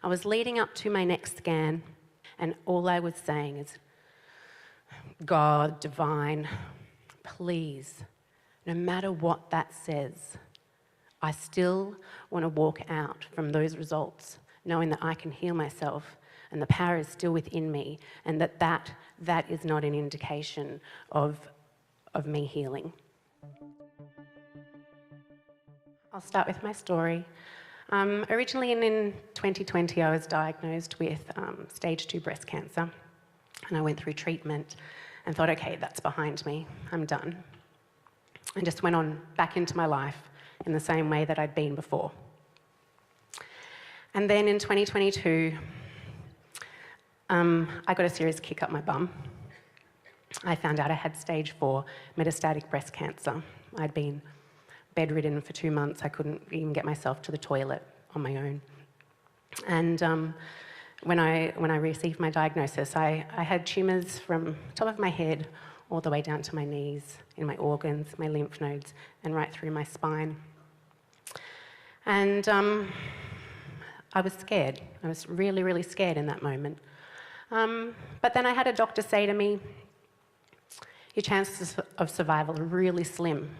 I was leading up to my next scan, and all I was saying is, God, divine, please, no matter what that says, I still want to walk out from those results knowing that I can heal myself and the power is still within me, and that is not an indication of me healing. I'll start with my story. Originally in 2020, I was diagnosed with stage 2 breast cancer, and I went through treatment and thought, okay, that's behind me, I'm done. And just went on back into my life in the same way that I'd been before. And then in 2022, I got a serious kick up my bum. I found out I had stage 4 metastatic breast cancer. I'd been bedridden for 2 months. I couldn't even get myself to the toilet on my own. And when I received my diagnosis, I had tumours from top of my head all the way down to my knees, in my organs, my lymph nodes, and right through my spine. And I was scared. I was really, really scared in that moment. But then I had a doctor say to me, your chances of survival are really slim.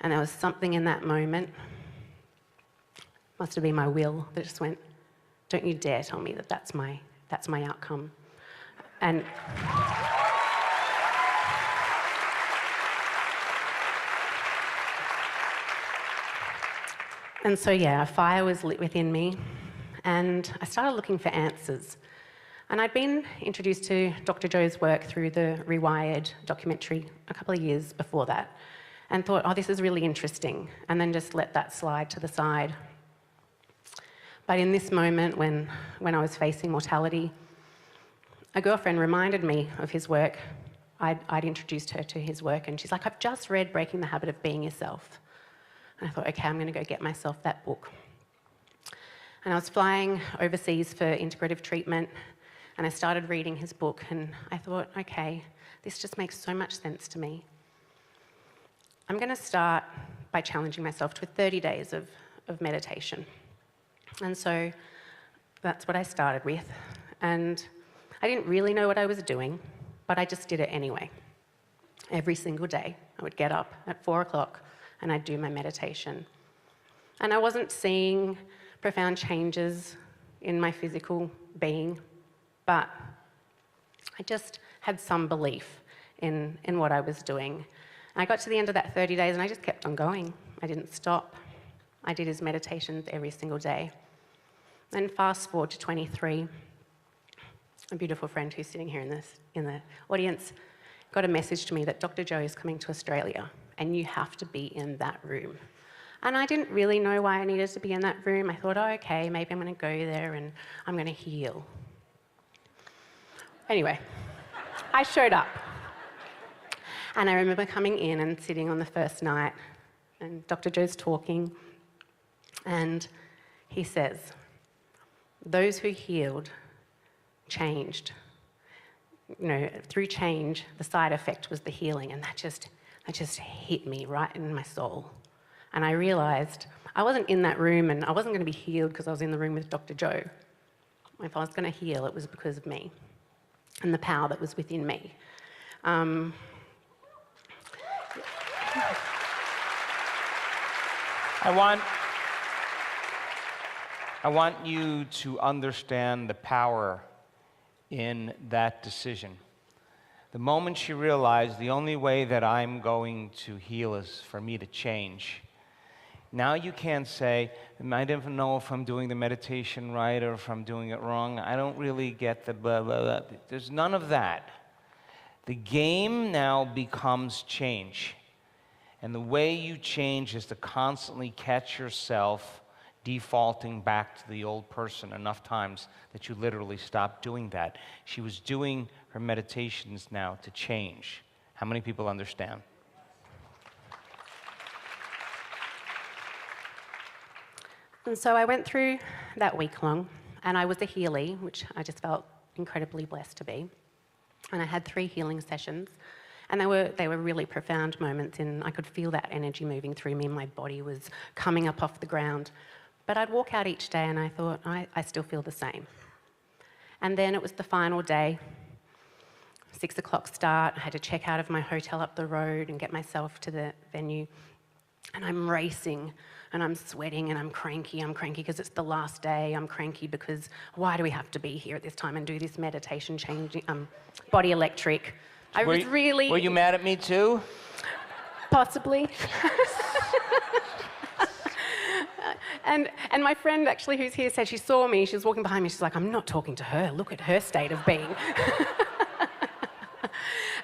And there was something in that moment, must have been my will, that just went, don't you dare tell me that that's my outcome. And so, yeah, a fire was lit within me, and I started looking for answers. And I'd been introduced to Dr. Joe's work through the Rewired documentary a couple of years before that, and thought, oh, this is really interesting, and then just let that slide to the side. But in this moment, when I was facing mortality, a girlfriend reminded me of his work. I'd introduced her to his work, and she's like, I've just read Breaking the Habit of Being Yourself. And I thought, okay, I'm going to go get myself that book. And I was flying overseas for integrative treatment, and I started reading his book, and I thought, okay, this just makes so much sense to me. I'm going to start by challenging myself to 30 days of meditation. And so that's what I started with. And I didn't really know what I was doing, but I just did it anyway. Every single day, I would get up at 4 o'clock and I'd do my meditation. And I wasn't seeing profound changes in my physical being, but I just had some belief in what I was doing. And I got to the end of that 30 days and I just kept on going. I didn't stop. I did his meditations every single day. Then fast forward to 23, a beautiful friend who's sitting here in the audience got a message to me that Dr. Joe is coming to Australia and you have to be in that room. And I didn't really know why I needed to be in that room. I thought, oh, okay, maybe I'm going to go there and I'm going to heal. Anyway, I showed up. And I remember coming in and sitting on the first night, and Dr. Joe's talking, and he says, those who healed changed. You know, through change, the side effect was the healing, and that just hit me right in my soul. And I realised I wasn't in that room and I wasn't going to be healed because I was in the room with Dr. Joe. If I was going to heal, it was because of me and the power that was within me. I want you to understand the power in that decision. The moment she realized the only way that I'm going to heal is for me to change. Now you can't say, I don't know if I'm doing the meditation right or if I'm doing it wrong. I don't really get the blah, blah, blah. There's none of that. The game now becomes change. And the way you change is to constantly catch yourself defaulting back to the old person enough times that you literally stop doing that. She was doing her meditations now to change. How many people understand? And so I went through that week long, and I was a healie, which I just felt incredibly blessed to be. And I had 3 healing sessions, and they were really profound moments, and I could feel that energy moving through me. My body was coming up off the ground. But I'd walk out each day and I thought, I still feel the same. And then it was the final day, 6 o'clock start. I had to check out of my hotel up the road and get myself to the venue. And I'm racing and I'm sweating and I'm cranky. I'm cranky because it's the last day. I'm cranky because why do we have to be here at this time and do this meditation changing, body electric? Were you mad at me too? Possibly. And my friend actually who's here said she saw me, she was walking behind me, she's like, I'm not talking to her, look at her state of being.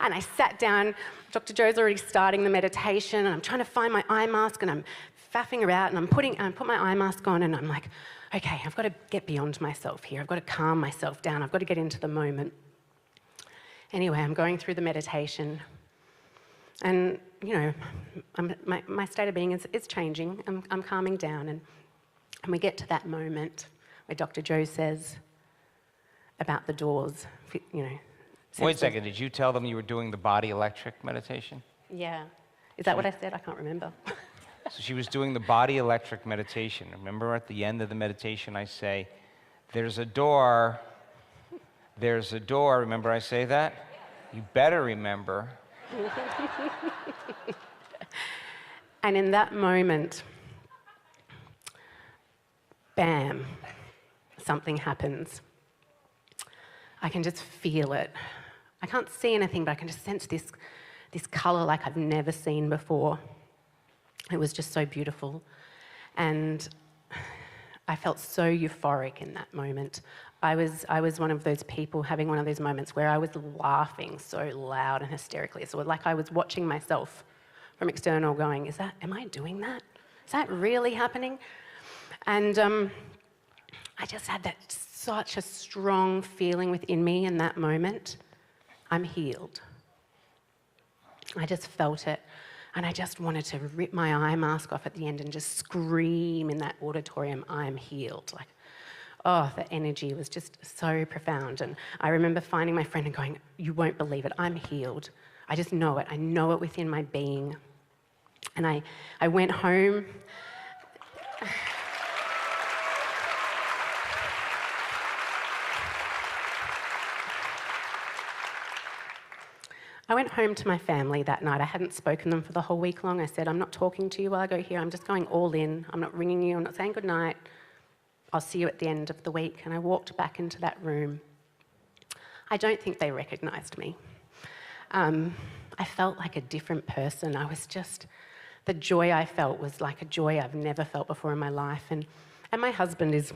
And I sat down, Dr. Joe's already starting the meditation, and I'm trying to find my eye mask, and I'm faffing around, and I put my eye mask on, and I'm like, okay, I've got to get beyond myself here, I've got to calm myself down, I've got to get into the moment. Anyway, I'm going through the meditation, and, you know, my state of being is changing. I'm calming down, and we get to that moment where Dr. Joe says about the doors, you know. Wait a second, did you tell them you were doing the body electric meditation? Yeah. Is that what I said? I can't remember. So she was doing the body electric meditation. Remember at the end of the meditation I say, there's a door, remember I say that? You better remember. And in that moment, bam, something happens. I can just feel it. I can't see anything, but I can just sense this colour like I've never seen before. It was just so beautiful. And I felt so euphoric in that moment. I was one of those people having one of those moments where I was laughing so loud and hysterically. So like I was watching myself from external going, am I doing that? Is that really happening? And I just had such a strong feeling within me in that moment. I'm healed. I just felt it. And I just wanted to rip my eye mask off at the end and just scream in that auditorium, I'm healed. Like, oh, the energy was just so profound. And I remember finding my friend and going, you won't believe it, I'm healed. I just know it. I know it within my being. And I went home. I went home to my family that night. I hadn't spoken to them for the whole week long. I said, I'm not talking to you while I go here. I'm just going all in. I'm not ringing you. I'm not saying goodnight. I'll see you at the end of the week. And I walked back into that room. I don't think they recognised me. I felt like a different person. The joy I felt was like a joy I've never felt before in my life. And my husband is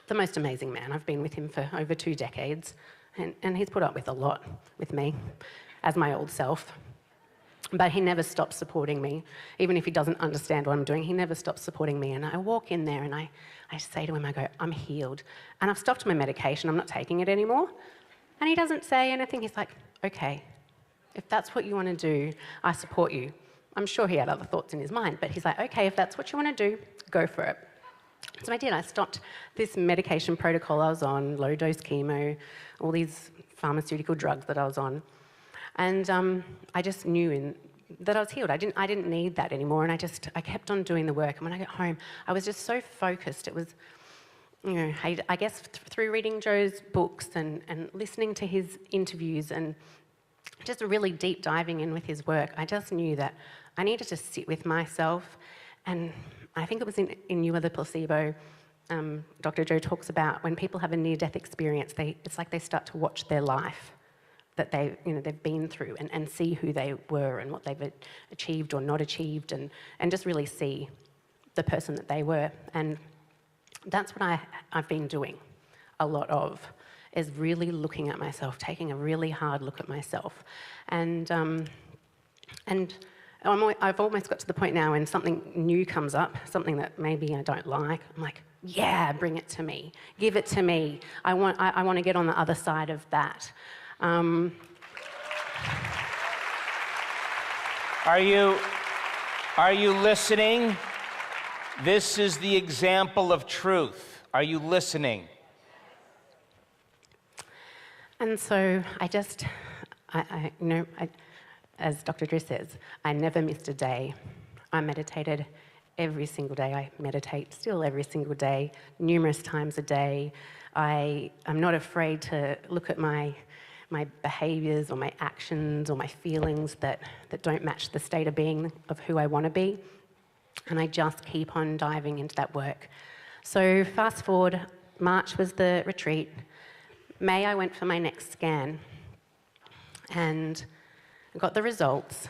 the most amazing man. I've been with him for over 2 decades. And he's put up with a lot with me, as my old self. But he never stops supporting me. Even if he doesn't understand what I'm doing, he never stops supporting me. And I walk in there and I say to him, I go, I'm healed. And I've stopped my medication, I'm not taking it anymore. And he doesn't say anything. He's like, okay, if that's what you want to do, I support you. I'm sure he had other thoughts in his mind, but he's like, okay, if that's what you want to do, go for it. So I did. I stopped this medication protocol I was on, low-dose chemo, all these pharmaceutical drugs that I was on. And I just knew that I was healed. I didn't need that anymore, and I kept on doing the work. And when I got home, I was just so focused. It was, you know, I guess through reading Joe's books and listening to his interviews and just really deep diving in with his work, I just knew that I needed to sit with myself. And I think it was in You Are the Placebo, Dr. Joe talks about when people have a near-death experience, it's like they start to watch their life that they've been through and see who they were and what they've achieved or not achieved and just really see the person that they were. And that's what I've been doing a lot of, is really looking at myself, taking a really hard look at myself. And I've almost got to the point now when something new comes up, something that maybe I don't like, I'm like, yeah, bring it to me. Give it to me. I want to get on the other side of that. Are you listening? This is the example of truth. Are you listening? And so as Dr. Drew says, I never missed a day. I meditated every single day. I meditate still every single day, numerous times a day. I'm not afraid to look at my behaviours or my actions or my feelings that don't match the state of being of who I want to be. And I just keep on diving into that work. So fast forward, March was the retreat. May I went for my next scan and got the results.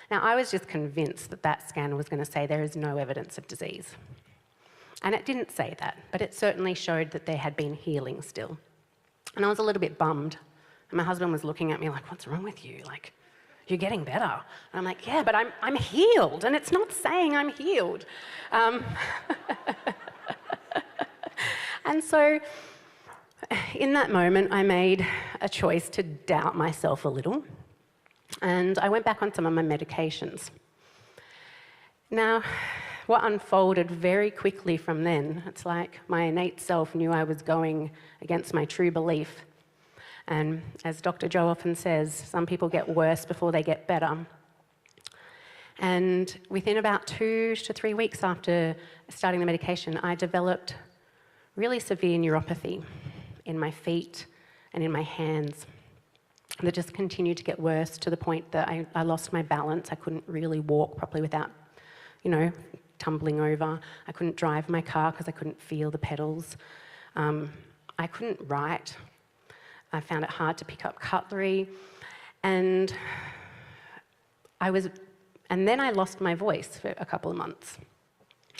Now, I was just convinced that that scan was going to say there is no evidence of disease. And it didn't say that, but it certainly showed that there had been healing still. And I was a little bit bummed. And my husband was looking at me like, what's wrong with you? Like, you're getting better. And I'm like, yeah, but I'm healed, and it's not saying I'm healed. And so in that moment, I made a choice to doubt myself a little. And I went back on some of my medications. Now, what unfolded very quickly from then, it's like my innate self knew I was going against my true belief. And as Dr. Joe often says, some people get worse before they get better. And within about 2 to 3 weeks after starting the medication, I developed really severe neuropathy in my feet and in my hands. That just continued to get worse to the point that I lost my balance. I couldn't really walk properly without, tumbling over. I couldn't drive my car because I couldn't feel the pedals. I couldn't write. I found it hard to pick up cutlery. And then I lost my voice for a couple of months.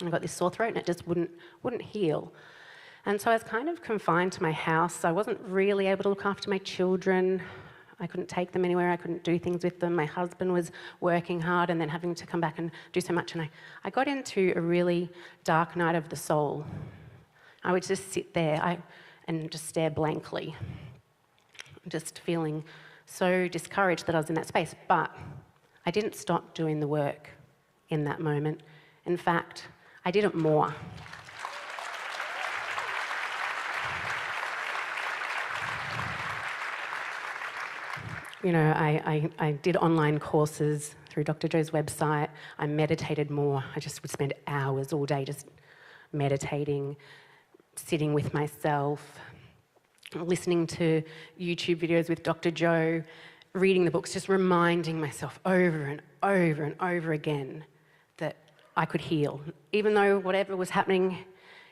I got this sore throat and it just wouldn't heal. And so I was kind of confined to my house. I wasn't really able to look after my children. I couldn't take them anywhere. I couldn't do things with them. My husband was working hard and then having to come back and do so much. And I got into a really dark night of the soul. I would just sit there and just stare blankly, just feeling so discouraged that I was in that space. But I didn't stop doing the work in that moment. In fact, I did it more. I did online courses through Dr. Joe's website. I meditated more. I just would spend hours all day just meditating, sitting with myself, listening to YouTube videos with Dr. Joe, reading the books, just reminding myself over and over and over again that I could heal. Even though whatever was happening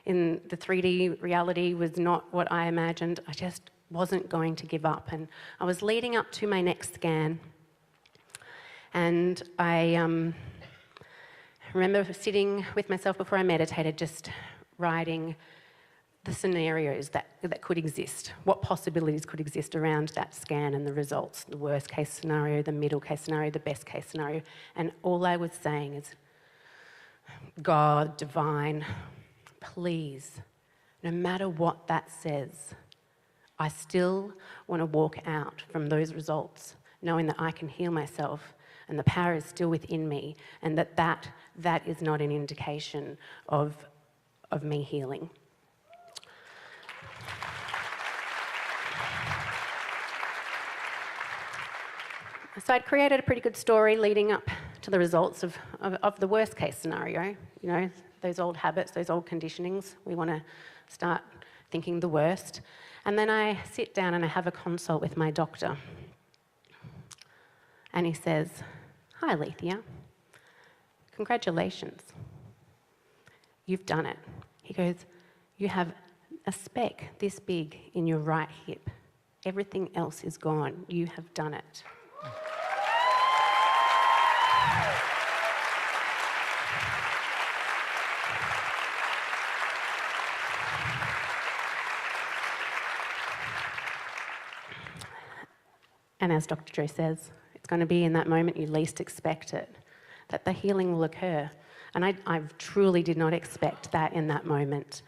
in the 3D reality was not what I imagined, I just wasn't going to give up. And I was leading up to my next scan, and I remember sitting with myself before I meditated, just writing the scenarios that could exist, what possibilities could exist around that scan and the results, the worst case scenario, the middle case scenario, the best case scenario. And all I was saying is, God, divine, please, no matter what that says, I still want to walk out from those results knowing that I can heal myself and the power is still within me, and that is not an indication of me healing. So I'd created a pretty good story leading up to the results of the worst case scenario. Those old habits, those old conditionings. We want to start thinking the worst. And then I sit down and I have a consult with my doctor. And he says, "Hi, Alethea. Congratulations. You've done it." He goes, "You have a speck this big in your right hip. Everything else is gone. You have done it." And as Dr. Joe says, it's going to be in that moment you least expect it, that the healing will occur. And I truly did not expect that in that moment.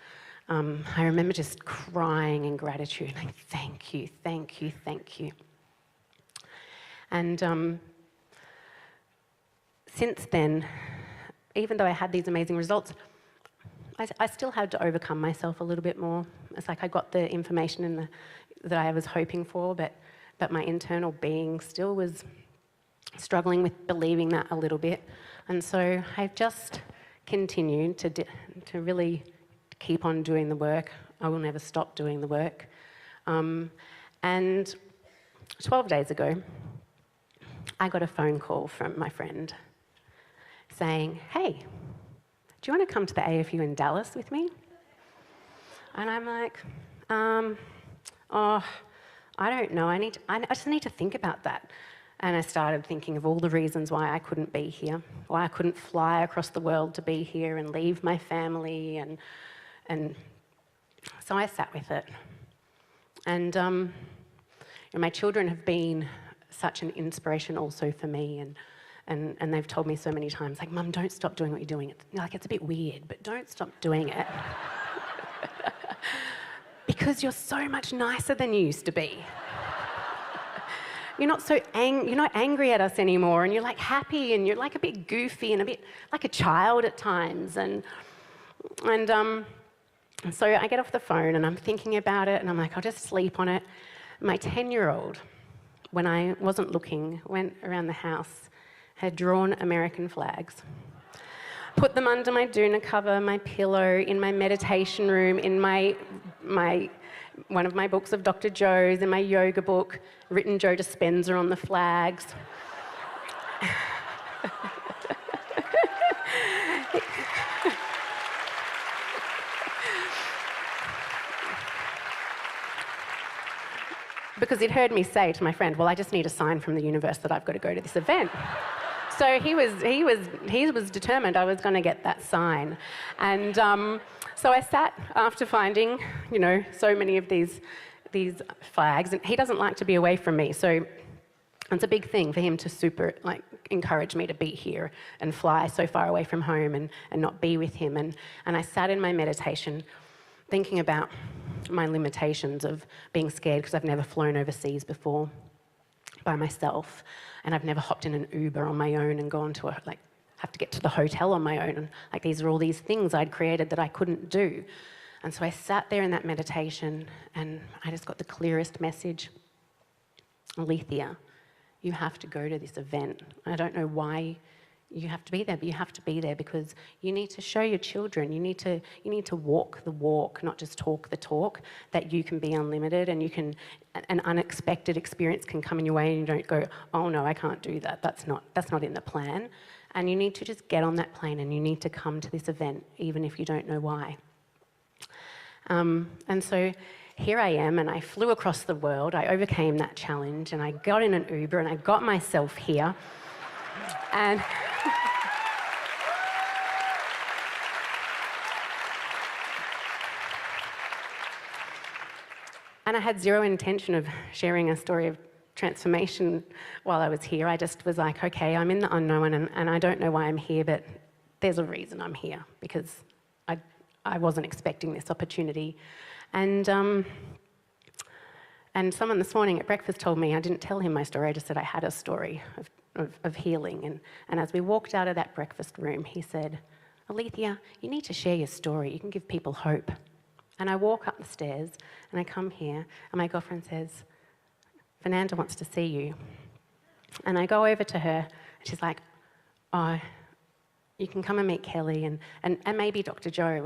I remember just crying in gratitude, like, thank you, thank you, thank you. And since then, even though I had these amazing results, I still had to overcome myself a little bit more. It's like I got the information that I was hoping for, but my internal being still was struggling with believing that a little bit. And so I've just continue to really keep on doing the work. I will never stop doing the work. And 12 days ago, I got a phone call from my friend saying, "Hey, do you want to come to the AFU in Dallas with me?" And I'm like, oh, I don't know. I just need to think about that. And I started thinking of all the reasons why I couldn't be here, why I couldn't fly across the world to be here and leave my family. And so I sat with it. And my children have been such an inspiration also for me. And they've told me so many times, like, "Mum, don't stop doing what you're doing." It's a bit weird, but don't stop doing it. Because you're so much nicer than you used to be. You're not angry at us anymore, and you're like happy, and you're like a bit goofy and a bit like a child at times. And so I get off the phone and I'm thinking about it, and I'm like, I'll just sleep on it. My 10-year-old, when I wasn't looking, went around the house, had drawn American flags, put them under my doona cover, my pillow, in my meditation room, in my one of my books of Dr. Joe's, in my yoga book, written Joe Dispenza on the flags. Because he'd heard me say to my friend, "Well, I just need a sign from the universe that I've got to go to this event." So he was determined I was going to get that sign. And so I sat after finding, so many of these flags, and he doesn't like to be away from me, so it's a big thing for him to encourage me to be here and fly so far away from home and not be with him. And I sat in my meditation thinking about my limitations of being scared, because I've never flown overseas before by myself, and I've never hopped in an Uber on my own and gone to have to get to the hotel on my own. And these are all these things I'd created that I couldn't do. And so I sat there in that meditation, and I just got the clearest message. "Alethea, you have to go to this event. I don't know why you have to be there, but you have to be there because you need to show your children, you need to walk the walk, not just talk the talk, that you can be unlimited, and an unexpected experience can come in your way and you don't go, 'Oh no, I can't do that. That's not in the plan.' And you need to just get on that plane, and you need to come to this event, even if you don't know why." And so here I am, and I flew across the world. I overcame that challenge, and I got in an Uber, and I got myself here. And I had zero intention of sharing a story of transformation while I was here. I just was like, okay, I'm in the unknown, and I don't know why I'm here, but there's a reason I'm here, because I wasn't expecting this opportunity. And someone this morning at breakfast told me, I didn't tell him my story, I just said I had a story of healing. And as we walked out of that breakfast room, he said, "Alethea, you need to share your story. You can give people hope." And I walk up the stairs, and I come here, and my girlfriend says, "Fernanda wants to see you." And I go over to her, and she's like, "Oh, you can come and meet Kelly, and maybe Dr. Joe."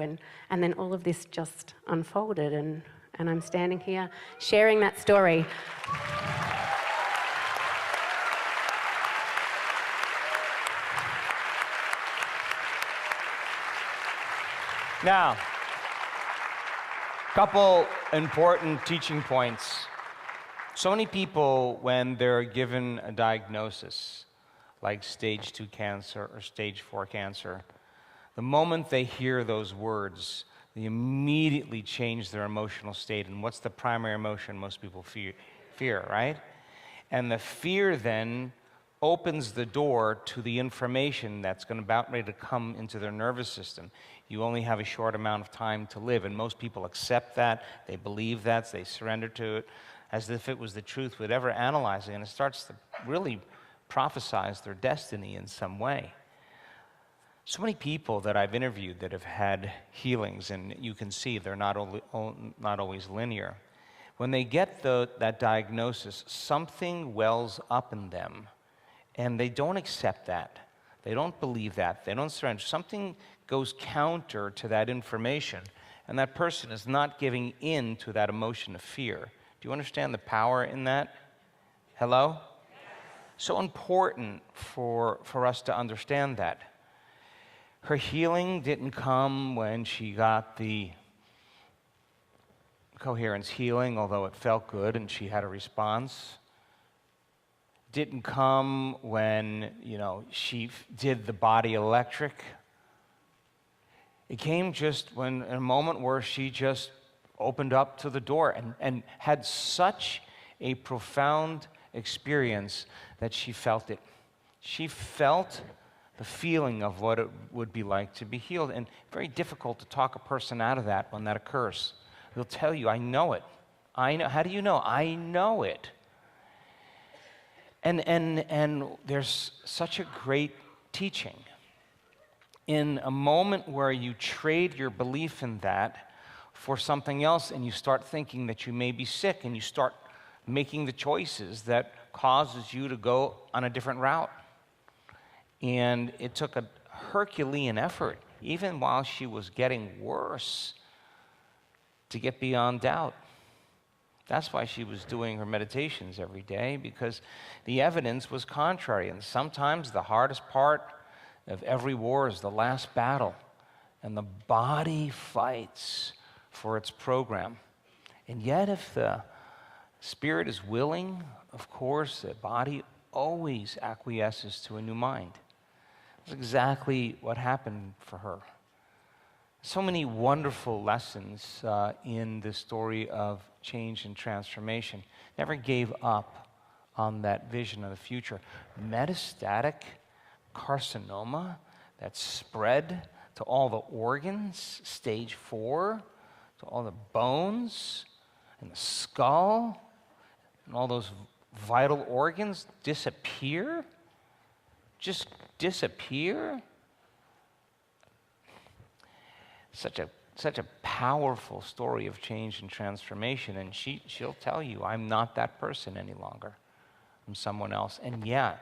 And then all of this just unfolded, and I'm standing here sharing that story. Now, couple important teaching points. So many people, when they're given a diagnosis, like stage 2 cancer or stage 4 cancer, the moment they hear those words, they immediately change their emotional state. And what's the primary emotion most people fear, right? And the fear then opens the door to the information that's about ready to come into their nervous system. You only have a short amount of time to live, and most people accept that, they believe that, they surrender to it as if it was the truth without ever analyzing, and it starts to really prophesize their destiny in some way. So many people that I've interviewed that have had healings, and you can see they're not always linear. When they get that diagnosis, something wells up in them, and they don't accept that. They don't believe that. They don't surrender. Something goes counter to that information, and that person is not giving in to that emotion of fear. Do you understand the power in that? Hello? So important for us to understand that. Her healing didn't come when she got the coherence healing, although it felt good and she had a response. Didn't come when, she did the body electric. It came just when, in a moment where she just opened up to the door and had such a profound experience that she felt it. She felt the feeling of what it would be like to be healed. And very difficult to talk a person out of that when that occurs. They'll tell you, I know it. I know. How do you know? I know it. And there's such a great teaching. In a moment where you trade your belief in that for something else and you start thinking that you may be sick and you start making the choices that causes you to go on a different route. And it took a Herculean effort, even while she was getting worse, to get beyond doubt. That's why she was doing her meditations every day, because the evidence was contrary. And sometimes the hardest part of every war is the last battle. And the body fights for its program. And yet if the spirit is willing, of course, the body always acquiesces to a new mind. That's exactly what happened for her. So many wonderful lessons in this story of change and transformation. Never gave up on that vision of the future. Metastatic carcinoma that spread to all the organs, stage 4, to all the bones and the skull, and all those vital organs disappear? Just disappear? Such a powerful story of change and transformation, and she'll tell you, I'm not that person any longer. I'm someone else. And yeah,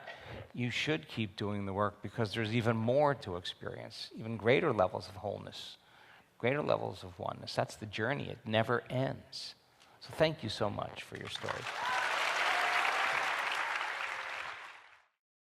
you should keep doing the work, because there's even more to experience, even greater levels of wholeness, greater levels of oneness. That's the journey. It never ends. So thank you so much for your story.